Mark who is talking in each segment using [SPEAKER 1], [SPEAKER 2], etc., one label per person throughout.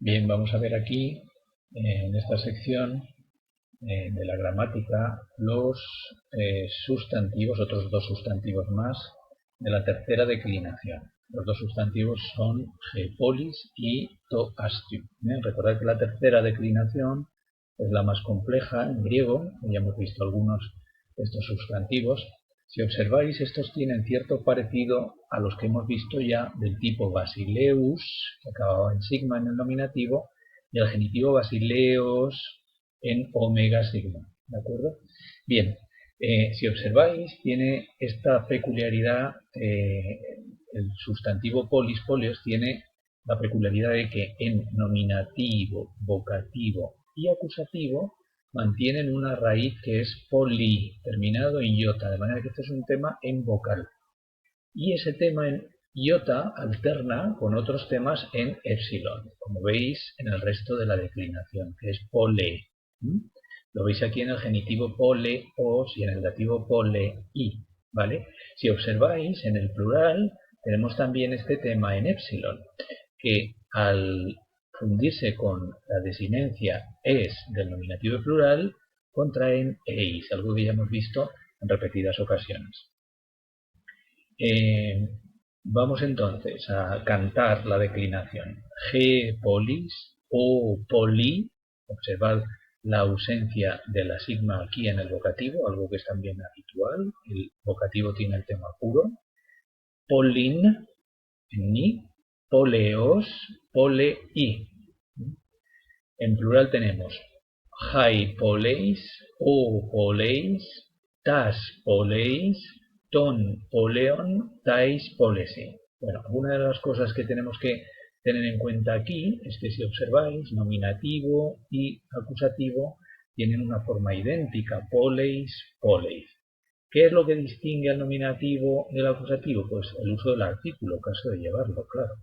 [SPEAKER 1] Bien, vamos a ver aquí en esta sección de la gramática los sustantivos, otros dos sustantivos más de la tercera declinación. Los dos sustantivos son polis y to astiu. Recordad que la tercera declinación es la más compleja en griego, ya hemos visto algunos de estos sustantivos. Si observáis, estos tienen cierto parecido a los que hemos visto ya del tipo basileus, que acababa en sigma en el nominativo, y el genitivo basileos en omega sigma. ¿De acuerdo? Bien, si observáis, tiene esta peculiaridad, el sustantivo polis, polios, tiene la peculiaridad de que en nominativo, vocativo y acusativo mantienen una raíz que es poli, terminado en iota, de manera que este es un tema en vocal. Y ese tema en iota alterna con otros temas en épsilon, como veis en el resto de la declinación, que es pole. Lo veis aquí en el genitivo poleos y en el dativo polei, ¿vale? Si observáis, en el plural tenemos también este tema en épsilon, que al fundirse con la desinencia es del nominativo plural, contraen eis, algo que ya hemos visto en repetidas ocasiones. Vamos entonces a cantar la declinación. G polis, O poli, observad la ausencia de la sigma aquí en el vocativo, algo que es también habitual. El vocativo tiene el tema puro. Polin, ni, poleos, polei. En plural tenemos hai poleis, o poleis, tas poleis, ton poleon, tais polesi. Bueno, una de las cosas que tenemos que tener en cuenta aquí es que si observáis, nominativo y acusativo tienen una forma idéntica, poleis, poleis. ¿Qué es lo que distingue al nominativo del acusativo? Pues el uso del artículo, caso de llevarlo, claro.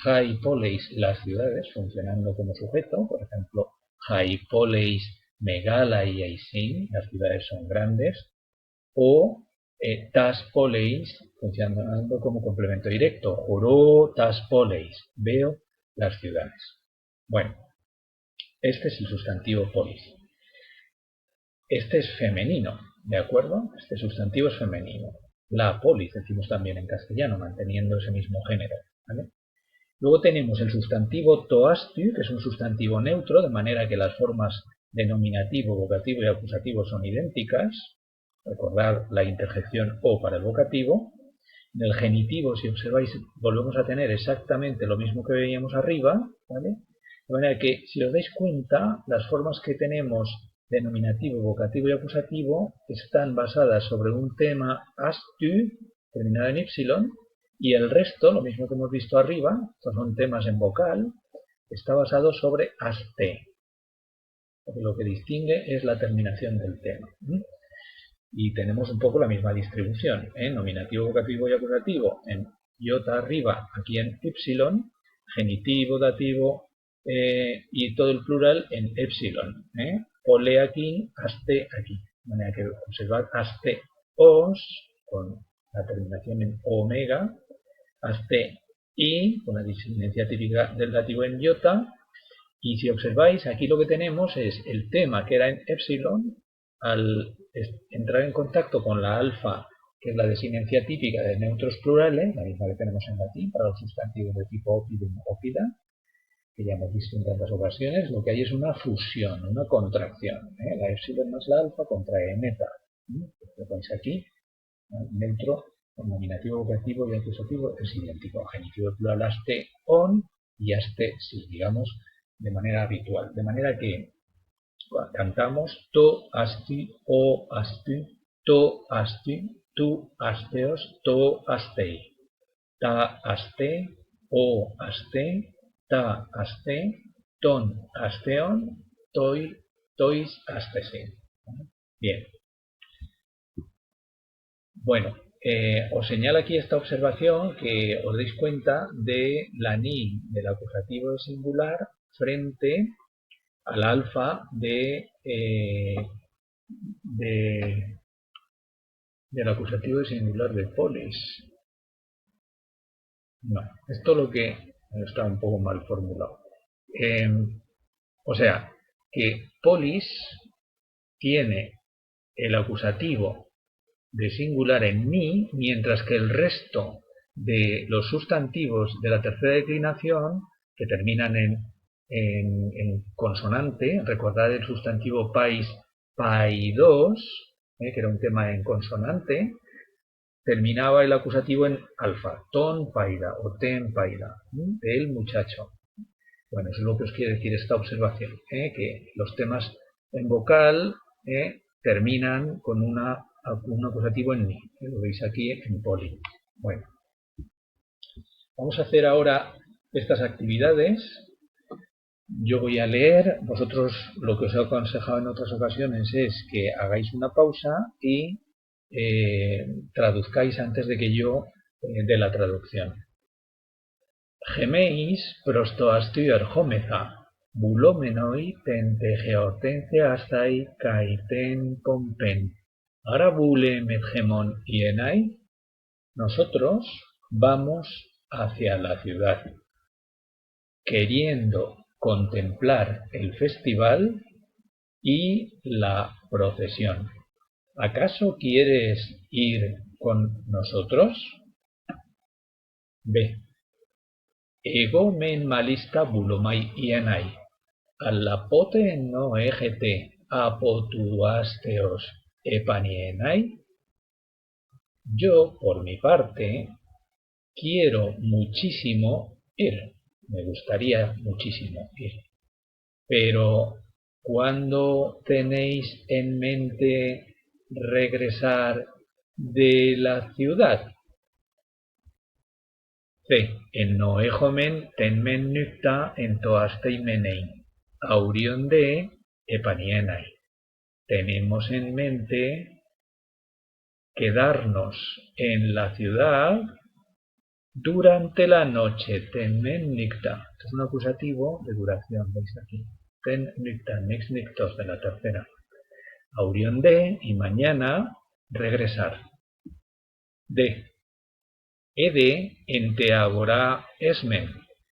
[SPEAKER 1] Hai poleis, las ciudades, funcionando como sujeto, por ejemplo, hai poleis megala y aisin, las ciudades son grandes, o tas poleis, funcionando como complemento directo, oro tas poleis, veo las ciudades. Bueno, este es el sustantivo polis. Este es femenino, ¿de acuerdo? Este sustantivo es femenino. La polis, decimos también en castellano, manteniendo ese mismo género, ¿vale? Luego tenemos el sustantivo toastiu, que es un sustantivo neutro, de manera que las formas de nominativo, vocativo y acusativo son idénticas. Recordad la interjección o para el vocativo. En el genitivo, si observáis, volvemos a tener exactamente lo mismo que veíamos arriba, ¿vale? De manera que, si os dais cuenta, las formas que tenemos de nominativo, vocativo y acusativo están basadas sobre un tema astiu, terminado en y, y el resto, lo mismo que hemos visto arriba, estos son temas en vocal, está basado sobre aste. Porque lo que distingue es la terminación del tema. Y tenemos un poco la misma distribución, nominativo, vocativo y acusativo en iota arriba, aquí en y, genitivo, dativo y todo el plural en épsilon. Pole aquí, aste aquí. De manera que observad aste os con la terminación en omega, aste y con la disinencia típica del dativo en iota. Y si observáis, aquí lo que tenemos es el tema que era en épsilon, al entrar en contacto con la alfa, que es la desinencia típica de neutros plurales, la misma que tenemos en latín para los sustantivos de tipo oppidum, oppida, que ya hemos visto en tantas ocasiones, lo que hay es una fusión, una contracción. La épsilon más la alfa contrae meta. Lo veis aquí, neutro, nominativo, vocativo y acusativo es idéntico. Genitivo plural aste on y aste si, digamos, de manera habitual. De manera que cantamos to asti, o asti, to asti, tu asteos, to astei. Ta aste, o aste, ta aste, ton asteon, tois astese. Bien. Bueno, os señalo aquí esta observación que os deis cuenta de la ni del acusativo de singular frente al alfa del acusativo de singular de polis. No, esto lo que está un poco mal formulado. O sea, que polis tiene el acusativo de singular en ni, mientras que el resto de los sustantivos de la tercera declinación, que terminan en consonante, recordad el sustantivo pais, paidos, que era un tema en consonante, terminaba el acusativo en alfa, ton paida o ten paida, el muchacho. Bueno, eso es lo que os quiere decir esta observación, que los temas en vocal terminan con un acusativo en ni. Lo veis aquí en poli. Bueno, vamos a hacer ahora estas actividades. Yo voy a leer, vosotros lo que os he aconsejado en otras ocasiones es que hagáis una pausa y traduzcáis antes de que yo dé la traducción. Gemeis prostoastuer homeza, bulomenoi tente geortence astai kaiten pompen, arabule metgemon ienai. Nosotros vamos hacia la ciudad, queriendo contemplar el festival y la procesión. ¿Acaso quieres ir con nosotros? B. Ego men malista bulomai ienai, allapote no egete apotuasteos epanienai. Yo, por mi parte, quiero muchísimo ir, me gustaría muchísimo ir, pero ¿cuándo tenéis en mente regresar de la ciudad? C. En noejomen tenmen nykta en toasteimenein, aurionde epanienai. Tenemos en mente quedarnos en la ciudad durante la noche. Tenmen nykta. Es un acusativo de duración, veis aquí. Ten nykta, nex nyktos de la tercera. Aurionde y mañana regresar. D. Ede ente agora esmen,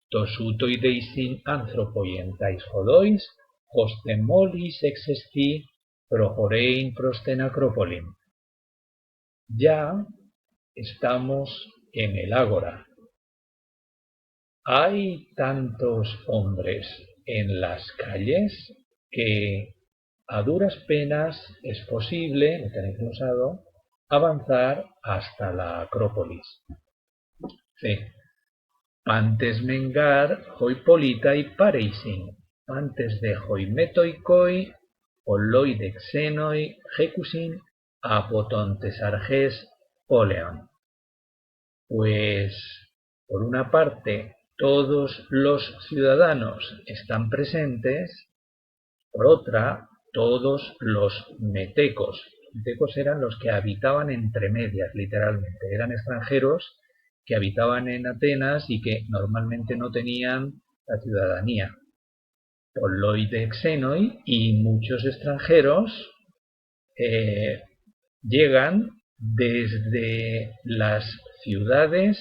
[SPEAKER 1] tosutoideisin anthropoientais jodois, hostemolis exesti prohorein prosten acropolim. Ya estamos en el ágora. Hay tantos hombres en las calles que a duras penas es posible, lo tenéis usado, avanzar hasta la Acrópolis. C. Pantes mengar hoipolitai pareisin, pantes de hoimetoikoi, oloidexenoi jecusin, apotontes arges oleon. Pues, por una parte, todos los ciudadanos están presentes, por otra, todos los metecos. Metecos eran los que habitaban entre medias, literalmente. Eran extranjeros que habitaban en Atenas y que normalmente no tenían la ciudadanía. Poloidexenoi y muchos extranjeros llegan desde las ciudades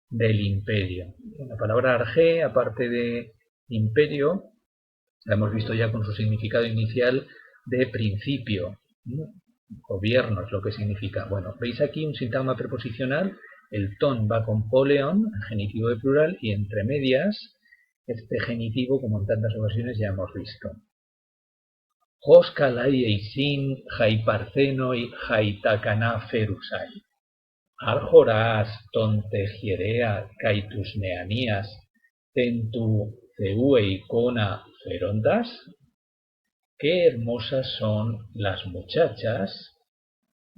[SPEAKER 1] del imperio. La palabra arge, aparte de imperio, la hemos visto ya con su significado inicial de principio. Gobierno es lo que significa. Bueno, veis aquí un sintagma preposicional. El ton va con poleon, genitivo de plural, y entre medias, este genitivo, como en tantas ocasiones ya hemos visto. Hoskalai eisin jaiparcenoi jaitakana ferusai. Arjoras tontejierea kaitus neanías tentu ceue icona ferondas. Qué hermosas son las muchachas,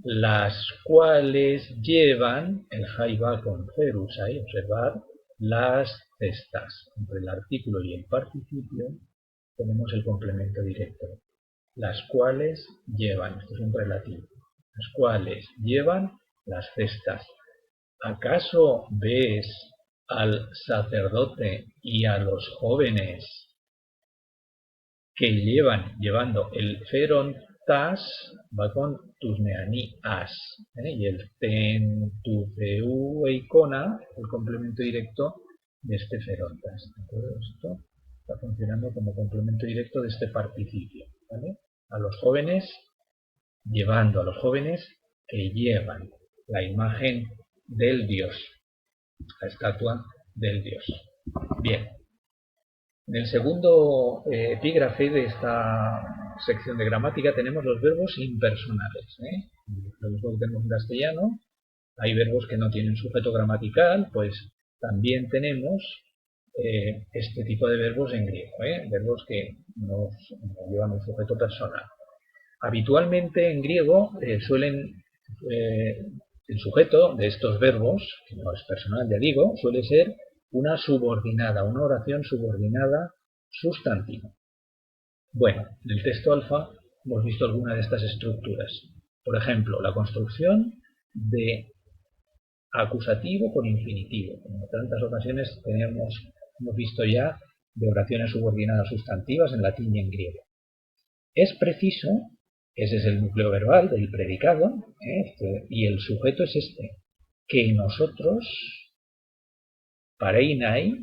[SPEAKER 1] las cuales llevan, el jaiba con ferusai, observar, las cestas. Entre el artículo y el participio tenemos el complemento directo. Las cuales llevan, esto es un relativo, las cuales llevan las cestas. ¿Acaso ves al sacerdote y a los jóvenes que llevando el ferontas, va con tusneanías, y el tentuceu e icona, el complemento directo de este ferontas. Todo esto Está funcionando como complemento directo de este participio, ¿vale? A los jóvenes, llevando a los jóvenes que llevan la imagen del dios, la estatua del dios. Bien. En el segundo epígrafe de esta sección de gramática tenemos los verbos impersonales. Lo mismo que tenemos en castellano, hay verbos que no tienen sujeto gramatical, pues también tenemos este tipo de verbos en griego, verbos que no llevan un sujeto personal. Habitualmente en griego el sujeto de estos verbos, que no es personal, ya digo, suele ser una subordinada, una oración subordinada sustantiva. Bueno, en el texto alfa hemos visto alguna de estas estructuras. Por ejemplo, la construcción de acusativo con infinitivo. Como en tantas ocasiones hemos visto ya de oraciones subordinadas sustantivas en latín y en griego. Es preciso, ese es el núcleo verbal del predicado, y el sujeto es este, que nosotros, pareinai,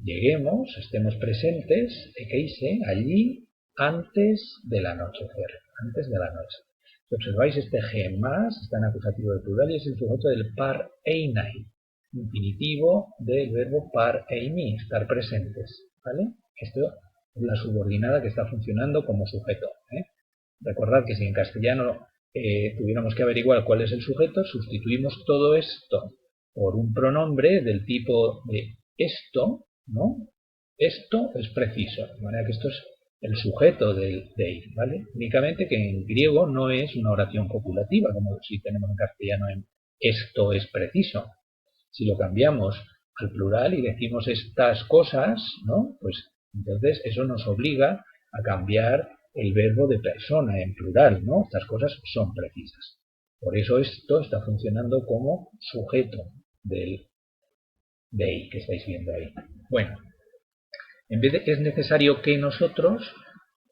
[SPEAKER 1] lleguemos, estemos presentes, ekeise, allí, antes del anochecer, antes de la noche. Si observáis, este ge más está en acusativo de plural y es el sujeto del pareinai, infinitivo del verbo pareini, estar presentes, ¿vale? Esto es la subordinada que está funcionando como sujeto. Recordad que si en castellano tuviéramos que averiguar cuál es el sujeto, sustituimos todo esto por un pronombre del tipo de esto, ¿no? Esto es preciso, de manera que esto es el sujeto de ir, ¿vale? Únicamente que en griego no es una oración copulativa, como si tenemos en castellano en esto es preciso. Si lo cambiamos al plural y decimos estas cosas, ¿no? Pues entonces eso nos obliga a cambiar el verbo de persona en plural, ¿no? Estas cosas son precisas. Por eso esto está funcionando como sujeto del dei que estáis viendo ahí. Bueno, en vez de es necesario que nosotros,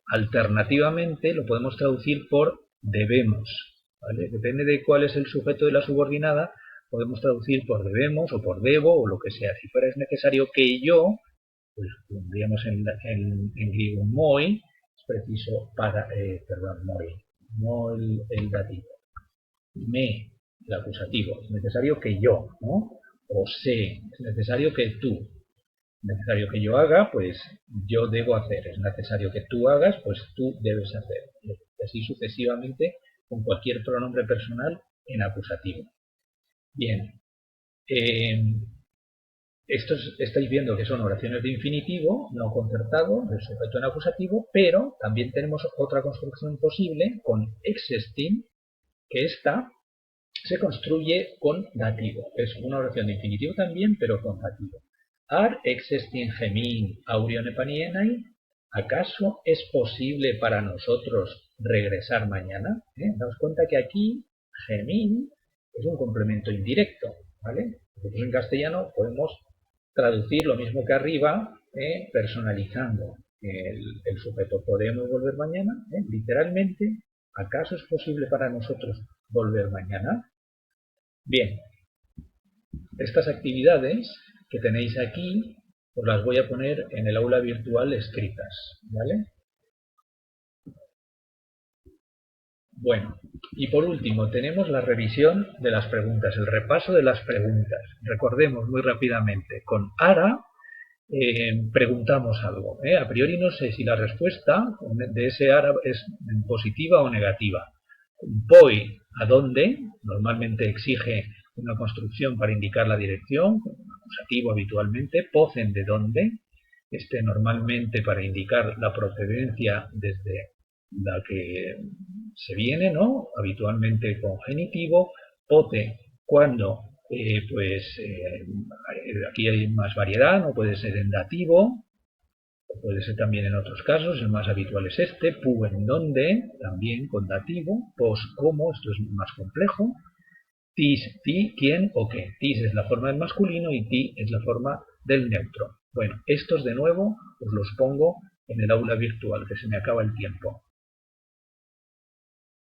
[SPEAKER 1] alternativamente, lo podemos traducir por debemos, ¿vale? Depende de cuál es el sujeto de la subordinada, podemos traducir por debemos o por debo o lo que sea. Si fuera es necesario que yo, pues pondríamos en griego moi, es preciso para, moi, el dativo, me, el acusativo, es necesario que yo, ¿no? O sé, es necesario que tú, es necesario que yo haga, pues yo debo hacer, es necesario que tú hagas, pues tú debes hacer, y así sucesivamente con cualquier pronombre personal en acusativo. Bien, estáis viendo que son oraciones de infinitivo no concertado, del sujeto en acusativo, pero también tenemos otra construcción posible con existing, que esta se construye con dativo. Es una oración de infinitivo también, pero con dativo. Ar existing gemin aurione panienai. ¿Acaso es posible para nosotros regresar mañana? Daos cuenta que aquí gemin es un complemento indirecto, ¿vale? Nosotros en castellano podemos traducir lo mismo que arriba, personalizando el sujeto. ¿Podemos volver mañana? Literalmente, ¿acaso es posible para nosotros volver mañana? Bien, estas actividades que tenéis aquí, os las voy a poner en el aula virtual escritas, ¿vale? Bueno, y por último tenemos la revisión de las preguntas, el repaso de las preguntas. Recordemos muy rápidamente, con ara preguntamos algo. A priori no sé si la respuesta de ese ara es positiva o negativa. Poi, ¿a dónde? Normalmente exige una construcción para indicar la dirección, acusativo habitualmente. Pocen, ¿de dónde? Normalmente para indicar la procedencia desde la que se viene, ¿no? Habitualmente con genitivo. Pote, ¿cuándo? Aquí hay más variedad, no puede ser en dativo, puede ser también en otros casos, el más habitual es este. Pu, en dónde, también con dativo. Pos, cómo, esto es más complejo. Tis, ti, quién o qué. Tis es la forma del masculino y ti es la forma del neutro. Bueno, estos de nuevo os los pongo en el aula virtual, que se me acaba el tiempo.